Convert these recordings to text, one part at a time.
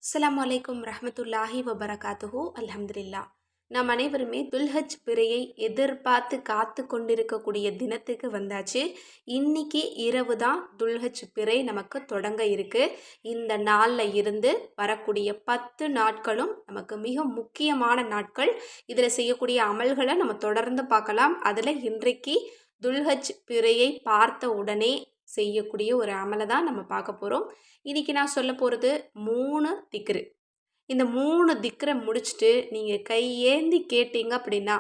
அஸ்ஸலாமு அலைக்கும் ரஹ்மத்துல்லாஹி வபரகாத்துஹு அல்ஹம்துலில்லா. நாம் அனைவருமே துல்ஹஜ் பிறையை எதிர்பார்த்து காத்து கொண்டிருக்கக்கூடிய தினத்துக்கு வந்தாச்சு. இன்னைக்கு இரவு தான் துல்ஹஜ் பிறை நமக்கு தொடங்க இருக்கு. இந்த நாளில் இருந்து வரக்கூடிய 10 நாட்களும் நமக்கு மிக முக்கியமான நாட்கள். இதில் செய்யக்கூடிய அமல்களை நம்ம தொடர்ந்து பார்க்கலாம். அதில் இன்றைக்கு துல்ஹஜ் பிறையை பார்த்த உடனே செய்யக்கூடிய ஒரு அமலை தான் நம்ம பார்க்க போகிறோம். இன்னைக்கு நான் சொல்ல போகிறது 3 திக்ரு. இந்த 3 திக்ரை முடிச்சுட்டு நீங்கள் கையேந்தி கேட்டீங்க அப்படின்னா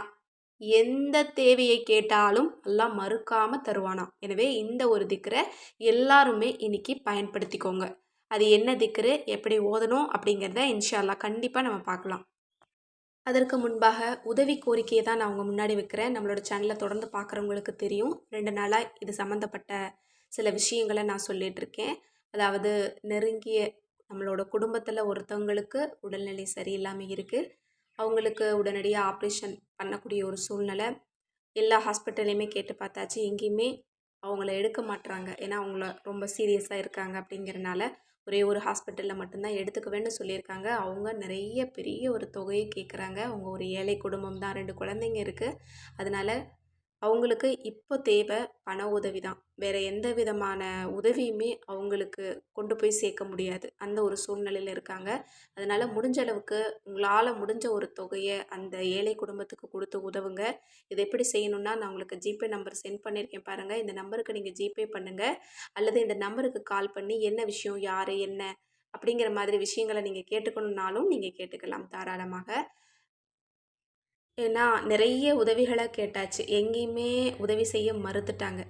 எந்த தேவையை கேட்டாலும் அல்லாஹ் மறுக்காம தருவானாம். எனவே இந்த ஒரு திக்ரை எல்லாருமே இன்னைக்கு பயன்படுத்திக்கோங்க. அது என்ன திக்ரு, எப்படி ஓதணும் அப்படிங்கிறத இன்ஷா அல்லாஹ் கண்டிப்பாக நம்ம பார்க்கலாம். அதற்கு முன்பாக உதவி கோரிக்கையை தான் நான் உங்கள் முன்னாடி வைக்கிறேன். நம்மளோட சேனலை தொடர்ந்து பார்க்குறவங்களுக்கு தெரியும். 2 நாளாக இது சம்மந்தப்பட்ட சில விஷயங்களை நான் சொல்லிகிட்ருக்கேன். அதாவது நெருங்கிய நம்மளோட குடும்பத்தில் ஒருத்தவங்களுக்கு உடல்நிலை சரியில்லாமல் இருக்குது. அவங்களுக்கு உடனடியாக ஆப்ரேஷன் பண்ணக்கூடிய ஒரு சூழ்நிலை. எல்லா ஹாஸ்பிட்டல்லையுமே கேட்டு பார்த்தாச்சு, எங்கேயுமே அவங்கள எடுக்க மாட்றாங்க. ஏன்னா அவங்கள ரொம்ப சீரியஸாக இருக்காங்க அப்படிங்கிறனால ஒரே ஒரு ஹாஸ்பிட்டலில் மட்டும்தான் எடுத்துக்குவேன்னு சொல்லியிருக்காங்க. அவங்க நிறைய பெரிய ஒரு தொகையை கேட்குறாங்க. அவங்க ஒரு ஏழை குடும்பம் தான், 2 குழந்தைங்க இருக்குது. அதனால் அவங்களுக்கு இப்போ தேவை பண உதவி தான். வேறு எந்த விதமான உதவியுமே அவங்களுக்கு கொண்டு போய் சேர்க்க முடியாது. அந்த ஒரு சூழ்நிலையில் இருக்காங்க. அதனால் முடிஞ்ச அளவுக்கு உங்களால் முடிஞ்ச ஒரு தொகையை அந்த ஏழை குடும்பத்துக்கு கொடுத்து உதவுங்க. இதை எப்படி செய்யணும்னா, நான் உங்களுக்கு ஜிபே நம்பர் சென்ட் பண்ணியிருக்கேன் பாருங்கள். இந்த நம்பருக்கு நீங்கள் ஜிபே பண்ணுங்கள். அல்லது இந்த நம்பருக்கு கால் பண்ணி என்ன விஷயம், யார், என்ன அப்படிங்கிற மாதிரி விஷயங்களை நீங்கள் கேட்டுக்கணுன்னாலும் நீங்கள் கேட்டுக்கலாம் தாராளமாக. ஏன்னா நிறைய உதவிகளை கேட்டாச்சு, எங்கேயுமே உதவி செய்ய மறுத்துட்டாங்க.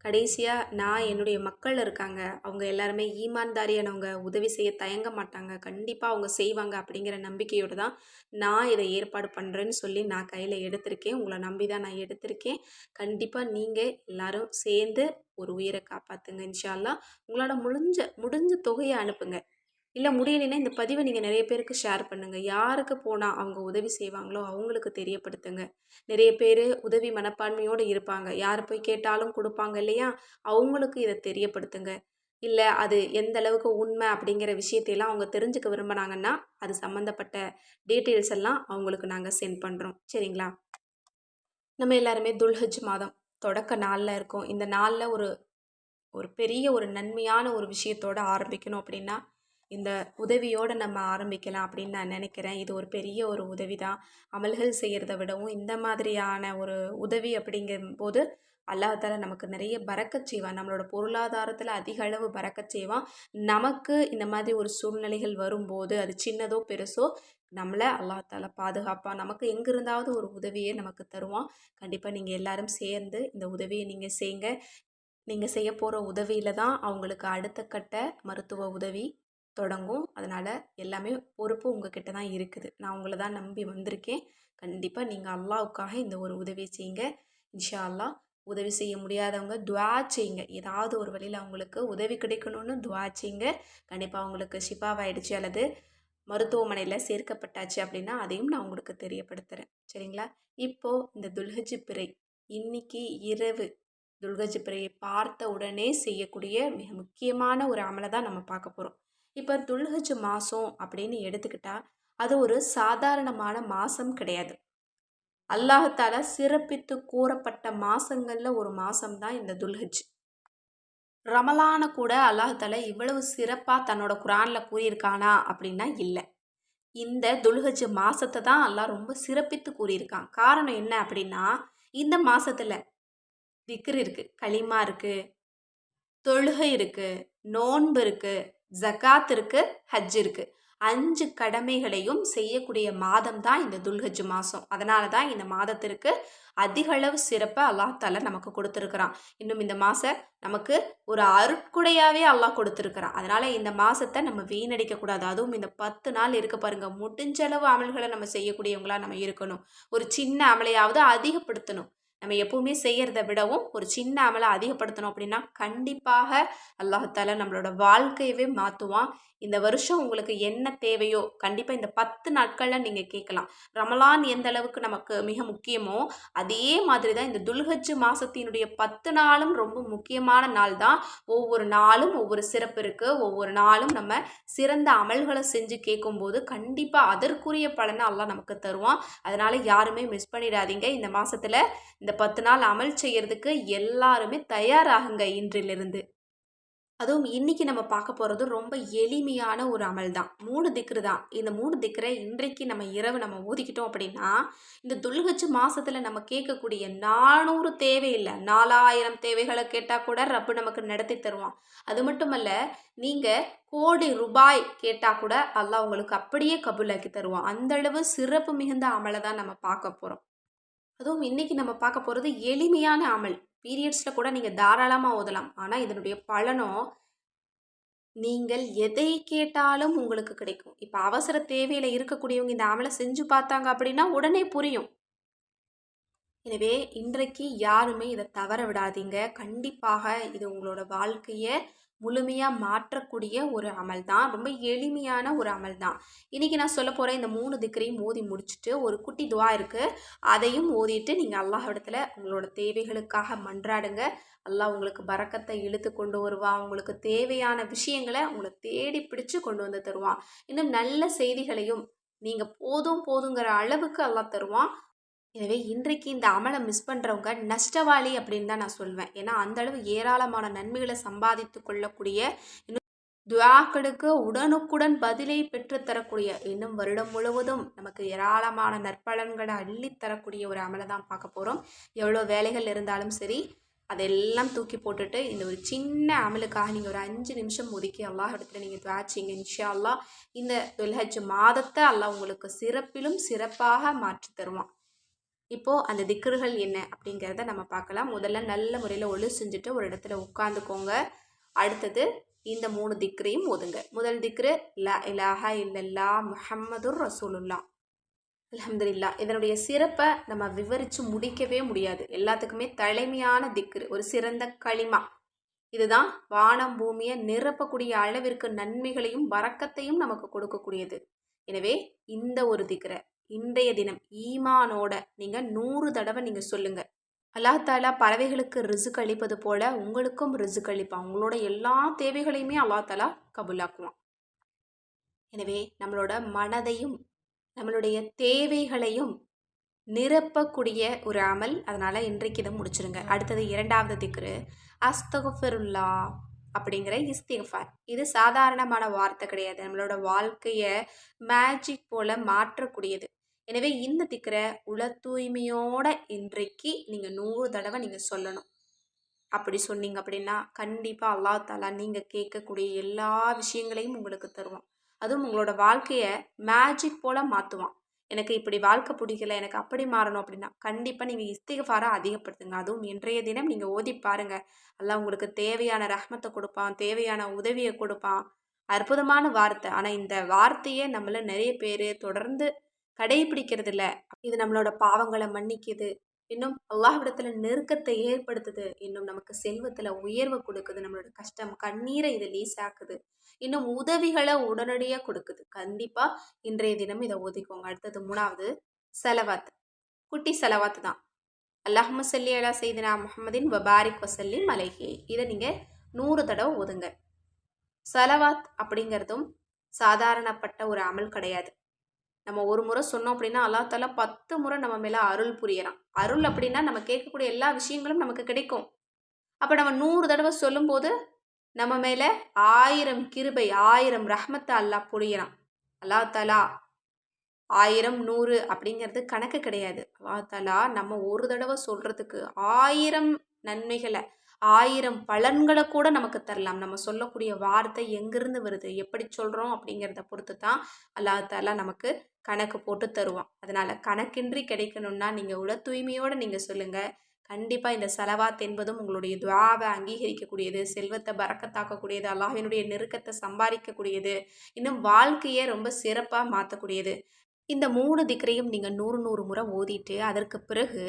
கடைசியாக நான் என்னுடைய மக்கள் இருக்காங்க, அவங்க எல்லாருமே ஈமான்தாரியானவங்க, உதவி செய்ய தயங்க மாட்டாங்க, கண்டிப்பாக அவங்க செய்வாங்க அப்படிங்கிற நம்பிக்கையோடு தான் நான் இதை ஏற்பாடு பண்ணுறேன்னு சொல்லி நான் கையில் எடுத்திருக்கேன். உங்களை நம்பி தான் நான் எடுத்திருக்கேன். கண்டிப்பாக நீங்கள் எல்லோரும் சேர்ந்து ஒரு உயிரை காப்பாற்றுங்க இன்ஷா அல்லாஹ். உங்களோட முடிஞ்ச தொகையை அனுப்புங்க. இல்லை முடியலைன்னா இந்த பதிவை நீங்கள் நிறைய பேருக்கு ஷேர் பண்ணுங்கள். யாருக்கு போனால் அவங்க உதவி செய்வாங்களோ அவங்களுக்கு தெரியப்படுத்துங்க. நிறைய பேர் உதவி மனப்பான்மையோடு இருப்பாங்க, யார் போய் கேட்டாலும் கொடுப்பாங்க இல்லையா, அவங்களுக்கு இதை தெரியப்படுத்துங்க. இல்லை அது எந்த அளவுக்கு உண்மை அப்படிங்கிற விஷயத்தையெல்லாம் அவங்க தெரிஞ்சுக்க விரும்பினாங்கன்னா அது சம்மந்தப்பட்ட டீட்டெயில்ஸ் எல்லாம் அவங்களுக்கு நாங்கள் சென்ட் பண்ணுறோம். சரிங்களா? நம்ம எல்லாருமே துல்ஹஜ் மாதம் தொடக்க நாளில் இருக்கோம். இந்த நாளில் ஒரு ஒரு பெரிய ஒரு நன்மையான ஒரு விஷயத்தோடு ஆரம்பிக்கணும் அப்படின்னா இந்த உதவியோடு நம்ம ஆரம்பிக்கலாம் அப்படின்னு நான் நினைக்கிறேன். இது ஒரு பெரிய ஒரு உதவி தான். அமல்கள் செய்கிறத விடவும் இந்த மாதிரியான ஒரு உதவி அப்படிங்கும்போது அல்லாஹ் நமக்கு நிறைய பரக்கத் செய்வான். நம்மளோட பொருளாதாரத்தில் அதிக அளவு பரக்கத் செய்வான். நமக்கு இந்த மாதிரி ஒரு சூழ்நிலைகள் வரும்போது அது சின்னதோ பெருசோ நம்மளை அல்லாஹ் பாதுகாப்பான். நமக்கு எங்கிருந்தாவது ஒரு உதவியை நமக்கு தருவான். கண்டிப்பாக நீங்கள் எல்லாரும் சேர்ந்து இந்த உதவியை நீங்கள் செய்யுங்க. நீங்கள் செய்ய போகிற உதவியில் தான் அவங்களுக்கு அடுத்த கட்ட மருத்துவ உதவி தொடங்கும். அதனால் எல்லாமே பொறுப்பு உங்ககிட்ட தான் இருக்குது. நான் உங்களை தான் நம்பி வந்திருக்கேன். கண்டிப்பாக நீங்கள் அல்லாஹ்வுக்காக இந்த ஒரு உதவி செய்யுங்க. இன்ஷா அல்லாஹ். உதவி செய்ய முடியாதவங்க துஆ செய்யுங்க. ஏதாவது ஒரு வழியில் அவங்களுக்கு உதவி கிடைக்கணும்னு துஆ செய்யுங்க. கண்டிப்பாக அவங்களுக்கு ஷிஃபாவாயிடுச்சு அல்லது மருத்துவமனையில் சேர்க்கப்பட்டாச்சு அப்படின்னா அதையும் நான் உங்களுக்கு தெரியப்படுத்துகிறேன். சரிங்களா? இப்போது இந்த துல்ஹஜ் பிறை இன்னைக்கு இரவு துல்ஹஜ் பிறையை பார்த்த உடனே செய்யக்கூடிய மிக முக்கியமான ஒரு அமலை தான் நம்ம பார்க்க போகிறோம். இப்போ துல்ஹஜ் மாதம் அப்படின்னு எடுத்துக்கிட்டால் அது ஒரு சாதாரணமான மாதம் கிடையாது. அல்லாஹால சிறப்பித்து கூறப்பட்ட மாதங்களில் ஒரு மாதம் தான் இந்த துல்ஹஜ். ரமலான கூட அல்லாஹால இவ்வளவு சிறப்பாக தன்னோட குரானில் கூறியிருக்கானா அப்படின்னா இல்லை. இந்த துல்ஹஜ் மாதத்தை தான் அல்லாஹ் ரொம்ப சிறப்பித்து கூறியிருக்கான். காரணம் என்ன அப்படின்னா, இந்த மாதத்தில் திக்ர் இருக்குது, களிமா இருக்குது, தொழுகை இருக்குது, நோன்பு இருக்குது, ஜகாத் இருக்குது, ஹஜ் இருக்குது. 5 கடமைகளையும் செய்யக்கூடிய மாதம் தான் இந்த துல்ஹஜ் மாதம். அதனால தான் இந்த மாதத்திற்கு அதிகளவு சிறப்பை அல்லாஹ் நமக்கு கொடுத்துருக்குறான். இன்னும் இந்த மாதம் நமக்கு ஒரு அருட்கொடையாகவே அல்லாஹ் கொடுத்துருக்குறான். அதனால் இந்த மாதத்தை நம்ம வீணடிக்கக்கூடாது. அதுவும் இந்த 10 நாள் இருக்க பாருங்கள், முடிஞ்சளவு அமல்களை நம்ம செய்யக்கூடியவங்களாக நம்ம இருக்கணும். ஒரு சின்ன அமலையாவது அதிகப்படுத்தணும். நம்ம எப்பவுமே செய்கிறத விடவும் ஒரு சின்ன அமலை அதிகப்படுத்தணும் அப்படின்னா கண்டிப்பாக அல்லாஹால நம்மளோட வாழ்க்கையவே மாற்றுவான். இந்த வருஷம் உங்களுக்கு என்ன தேவையோ கண்டிப்பாக இந்த 10 நாட்களில் நீங்கள் கேட்கலாம். ரமலான் எந்த அளவுக்கு நமக்கு மிக முக்கியமோ அதே மாதிரி தான் இந்த துல்ஹஜ் மாதத்தினுடைய 10 நாளும் ரொம்ப முக்கியமான நாள் தான். ஒவ்வொரு நாளும் ஒவ்வொரு சிறப்பு இருக்குது. ஒவ்வொரு நாளும் நம்ம சிறந்த அமல்களை செஞ்சு கேட்கும்போது கண்டிப்பாக அதற்குரிய பலனை அல்லாஹ் நமக்கு தருவான். அதனால் யாருமே மிஸ் பண்ணிடாதீங்க. இந்த மாதத்தில் இந்த 10 நாள் அமல் செய்யறதுக்கு எல்லாருமே தயாராகுங்க இன்றிலிருந்து. அதுவும் இன்னைக்கு நம்ம பார்க்க போகிறது ரொம்ப எளிமையான ஒரு அமல் தான். 3 திக்ரு தான். இந்த 3 திக்ரை இன்றைக்கு நம்ம இரவு நம்ம ஓதிக்கிட்டோம் அப்படின்னா இந்த துல்ஹஜ் மாசத்துல நம்ம கேட்கக்கூடிய 400 தேவை இல்லை, 4000 தேவைகளை கேட்டால் கூட ரப்பு நமக்கு நடத்தி தருவான். அது மட்டுமல்ல, நீங்கள் கோடி ரூபாய் கேட்டால் கூட அல்லாஹ் உங்களுக்கு அப்படியே கபூலாக்கி தருவான். அந்த அளவு சிறப்பு மிகுந்த அமலை தான் நம்ம பார்க்க போகிறோம். அதுவும் இன்னைக்கு நம்ம பார்க்க போகிறது எளிமையான அமல். பீரியட்ஸில் கூட நீங்கள் தாராளமாக ஓதலாம். ஆனால் இதனுடைய பலனோ நீங்கள் எதை கேட்டாலும் உங்களுக்கு கிடைக்கும். இப்போ அவசர தேவையில் இருக்கக்கூடியவங்க இந்த அமலை செஞ்சு பார்த்தாங்க அப்படின்னா உடனே புரியும். எனவே இன்றைக்கு யாருமே இதை தவற விடாதீங்க. கண்டிப்பாக இது உங்களோட வாழ்க்கையை முழுமையாக மாற்றக்கூடிய ஒரு அமல் தான். ரொம்ப எளிமையான ஒரு அமல் தான். இன்றைக்கி நான் சொல்ல போகிற இந்த 3 திக்ரையும் ஓதி முடிச்சுட்டு ஒரு குட்டி துவா இருக்குது, அதையும் ஓதிட்டு நீங்கள் அல்லாஹ் இடத்துல உங்களோட தேவைகளுக்காக மன்றாடுங்க. அல்லாஹ் உங்களுக்கு பரக்கத்தை இழுத்து கொண்டு வருவான். உங்களுக்கு தேவையான விஷயங்களை உங்களை தேடி பிடிச்சு கொண்டு வந்து தருவான். இன்னும் நல்ல செய்திகளையும் நீங்கள் போதும் போதுங்கிற அளவுக்கு அல்லாஹ் தருவான். எனவே இன்றைக்கு இந்த அமலை மிஸ் பண்ணுறவங்க நஷ்டவாளி அப்படின்னு தான் நான் சொல்வேன். ஏன்னா அந்தளவு ஏராளமான நன்மைகளை சம்பாதித்து கொள்ளக்கூடிய, இன்னும் துஆக்களுக்கு உடனுக்குடன் பதிலை பெற்றுத்தரக்கூடிய, இன்னும் வருடம் முழுவதும் நமக்கு ஏராளமான நற்பலன்களை அள்ளித்தரக்கூடிய ஒரு அமலை தான் பார்க்க போகிறோம். எவ்வளோ வேலைகள் இருந்தாலும் சரி, அதெல்லாம் தூக்கி போட்டுட்டு இந்த ஒரு சின்ன அமலுக்காக நீங்கள் ஒரு 5 நிமிஷம் ஒதுக்கி அல்லாஹ் இடத்துல நீங்கள் துஆச்சிங்க. இன்ஷா அல்லாஹ் இந்த துல்ஹஜ் மாதத்தை அல்லாஹ் உங்களுக்கு சிறப்பிலும் சிறப்பாக மாற்றி தருவான். இப்போது அந்த திக்ருகள் என்ன அப்படிங்கிறத நம்ம பார்க்கலாம். முதல்ல நல்ல முறையில் ஒழு செஞ்சுட்டு ஒரு இடத்துல உட்காந்துக்கோங்க. அடுத்தது இந்த 3 திக்ரையும் ஓதுங்க. முதல் திக்ரு லா இலாஹா இல்லல்லா முஹம்மதுர் ரசூலுல்லா அல்ஹம்துலில்லா. இதனுடைய சிறப்பை நம்ம விவரித்து முடிக்கவே முடியாது. எல்லாத்துக்குமே தலைமையான திக்ரு, ஒரு சிறந்த களிமா. இதுதான் வானம் பூமியை நிரப்பக்கூடிய அளவிற்கு நன்மைகளையும் பரக்கத்தையும் நமக்கு கொடுக்கக்கூடியது. எனவே இந்த ஒரு திக்ரை இன்றைய தினம் ஈமானோட நீங்கள் 100 தடவை நீங்கள் சொல்லுங்கள். அல்லாஹ் தாலா பறவைகளுக்கு ரிசுக் அளிப்பது போல உங்களுக்கும் ரிசுக் அளிப்பான். உங்களோட எல்லா தேவைகளையுமே அல்லாஹ் தாலா கபூலாக்குவான். எனவே நம்மளோட மனதையும் நம்மளுடைய தேவைகளையும் நிரப்பக்கூடிய ஒரு அமல். அதனால் இன்றைக்கு இதை முடிச்சிருங்க. அடுத்தது 2வது திக்ரு அஸ்தகுஃபிருல்லா அப்படிங்கிற இஸ்திஃபார். இது சாதாரணமான வார்த்தை கிடையாது. நம்மளோட வாழ்க்கையை மேஜிக் போல் மாற்றக்கூடியது. எனவே இந்த திக்ரை உள தூய்மையோட இன்றைக்கு நீங்கள் 100 தடவை நீங்கள் சொல்லணும். அப்படி சொன்னீங்க அப்படின்னா கண்டிப்பாக அல்லாஹ் தாலா நீங்கள் கேட்கக்கூடிய எல்லா விஷயங்களையும் உங்களுக்கு தருவான். அதுவும் உங்களோட வாழ்க்கையை மேஜிக் போல் மாற்றுவான். எனக்கு இப்படி வாழ்க்கை பிடிக்கல, எனக்கு அப்படி மாறணும் அப்படின்னா கண்டிப்பாக நீங்கள் இஸ்திக்ஃபாரை அதிகப்படுத்துங்க. அதுவும் இன்றைய தினம் நீங்கள் ஓதி பாருங்கள். அல்லாஹ் உங்களுக்கு தேவையான ரஹ்மத்தை கொடுப்பான், தேவையான உதவியை கொடுப்பான். அற்புதமான வார்த்தை. ஆனால் இந்த வார்த்தையை நம்மள நிறைய பேர் தொடர்ந்து கடைபிடிக்கிறது இல்லை. இது நம்மளோட பாவங்களை மன்னிக்குது, இன்னும் அல்லாஹ்விடத்துல நெருக்கத்தை ஏற்படுத்துது, இன்னும் நமக்கு செல்வத்தில் உயர்வை கொடுக்குது, நம்மளோட கஷ்டம் கண்ணீரை இது லேசாக்குது, இன்னும் உதவிகளை உடனடியாக கொடுக்குது. கண்டிப்பாக இன்றைய தினம் இதை ஒதுக்கோங்க. அடுத்தது 3வது செலவாத். குட்டி செலவாத்து தான். அல்லாஹும்ம ஸல்லி அலா சையிதினா முஹம்மதின் வபாரிக் வசல்லிம் அலைஹி. இதை நீங்கள் 100 தடவை ஓதுங்க. செலவாத் அப்படிங்கிறதும் சாதாரணப்பட்ட ஒரு அமல் கிடையாது. நம்ம ஒரு முறை சொன்னோம் அப்படின்னா அல்லாஹ் தாலா 10 முறை நம்ம மேலே அருள் புரியலாம். அருள் அப்படின்னா நம்ம கேட்கக்கூடிய எல்லா விஷயங்களும் நமக்கு கிடைக்கும். அப்போ நம்ம 100 தடவை சொல்லும்போது நம்ம மேலே 1000 கிருபை, 1000 ரஹ்மத்தை அல்லாஹ் பொழியலாம். அல்லாஹ் தாலா 1000 100 அப்படிங்கிறது கணக்கு கிடையாது. அல்லாஹ் தாலா நம்ம ஒரு தடவை சொல்கிறதுக்கு 1000 நன்மைகளை, 1000 பலன்களை கூட நமக்கு தரலாம். நம்ம சொல்லக்கூடிய வார்த்தை எங்கிருந்து வருது, எப்படி சொல்கிறோம் அப்படிங்கிறத பொறுத்து தான் அல்லாஹ் தாலா நமக்கு கணக்கு போட்டு தருவான். அதனால் கணக்கின்றி கிடைக்கணும்னா நீங்கள் உள தூய்மையோடு நீங்கள் சொல்லுங்கள். கண்டிப்பாக இந்த செலவாத் என்பதும் உங்களுடைய துஆவை அங்கீகரிக்கக்கூடியது, செல்வத்தை பறக்கத்தாக்கக்கூடியது, அல்லாஹ்வினுடைய நெருக்கத்தை சம்பாதிக்கக்கூடியது, இன்னும் வாழ்க்கையை ரொம்ப சிறப்பாக மாற்றக்கூடியது. இந்த 3 திக்ரையும் நீங்கள் 100 100 முறை ஓதிட்டு அதற்கு பிறகு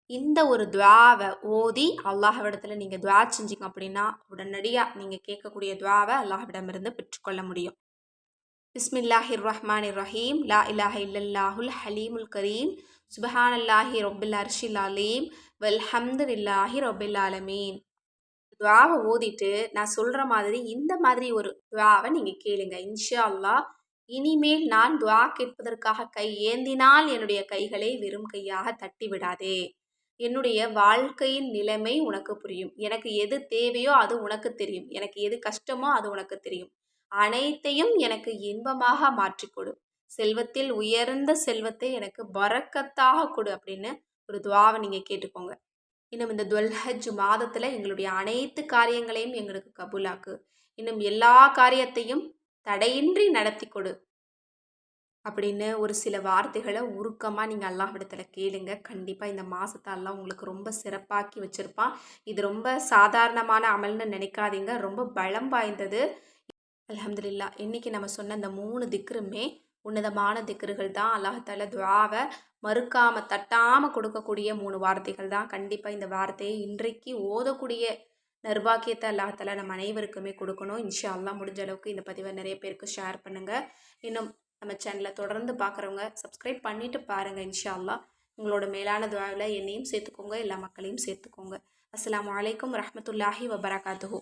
இந்த ஒரு துஆவை ஓதி அல்லாஹ்விடத்தில் நீங்கள் துஆ செஞ்சீங்க அப்படின்னா உடனடியாக நீங்கள் கேட்கக்கூடிய துஆவை அல்லாஹ்விடமிருந்து பெற்றுக்கொள்ள முடியும். பிஸ்மில்லாஹிர் ரஹ்மானிர் ரஹீம். லா இலாஹ இல்லல்லாஹுல் ஹலீமுல் கரீம். சுபஹானல்லாஹி ரொப்பில் அர்ஷில் அலீம். வல்ஹம்துலில்லாஹி ரொப்பில் ஆலமீன். துஆவை ஓதிட்டு நான் சொல்கிற மாதிரி இந்த மாதிரி ஒரு துஆவை நீங்கள் கேளுங்க. இன்ஷா அல்லாஹ் இனிமேல் நான் துஆ கேட்பதற்காக கை ஏந்தினால் என்னுடைய கைகளை வெறும் கையாக தட்டி விடாதே. என்னுடைய வாழ்க்கையின் நிலைமை உனக்கு புரியும். எனக்கு எது தேவையோ அது உனக்கு தெரியும். எனக்கு எது கஷ்டமோ அது உனக்கு தெரியும். அனைத்தையும் எனக்கு இன்பமாக மாற்றிக் கொடு. செல்வத்தில் உயர்ந்த செல்வத்தை எனக்கு பரக்கத்தாக கொடு அப்படின்னு ஒரு துஆவை நீங்கள் கேட்டுக்கோங்க. இன்னும் இந்த துல்ஹஜ் மாதத்தில் எங்களுடைய அனைத்து காரியங்களையும் எங்களுக்கு கபூலாக்கு. இன்னும் எல்லா காரியத்தையும் தடையின்றி நடத்தி கொடு அப்படின்னு ஒரு சில வார்த்தைகளை உருக்கமாக நீங்கள் அல்லாஹ்விடத்தில் கேளுங்க. கண்டிப்பாக இந்த மாதத்தை அல்லாஹ் உங்களுக்கு ரொம்ப சிறப்பாக்கி வச்சுருப்பான். இது ரொம்ப சாதாரணமான அமல்னு நினைக்காதீங்க. ரொம்ப பலம் வாய்ந்தது. அல்ஹம்துலில்லாஹ். இன்னைக்கு நம்ம சொன்ன இந்த 3 திக்ருமே உன்னதமான திக்ருகள் தான். அல்லாஹ் துஆவை மறுக்காம தட்டாமல் கொடுக்கக்கூடிய 3 வார்த்தைகள் தான். கண்டிப்பாக இந்த வார்த்தையை இன்றைக்கு ஓதக்கூடிய நர்பாக்கியத்தை அல்லாஹ் நம்ம அனைவருக்குமே கொடுக்கணும். இன்ஷா அல்லாஹ் முடிஞ்ச அளவுக்கு இந்த பதிவை நிறைய பேருக்கு ஷேர் பண்ணுங்கள். இன்னும் நம்ம சேனலை தொடர்ந்து பார்க்குறவங்க சப்ஸ்கிரைப் பண்ணிவிட்டு பாருங்கள். இன்ஷா அல்லாஹ் உங்களோட மேலான துஆவில் என்னையும் சேர்த்துக்கோங்க, எல்லா மக்களையும் சேர்த்துக்கோங்க. அஸ்ஸலாமு அலைக்கும் வரஹ்மத்துல்லாஹி வபரகாத்துஹு.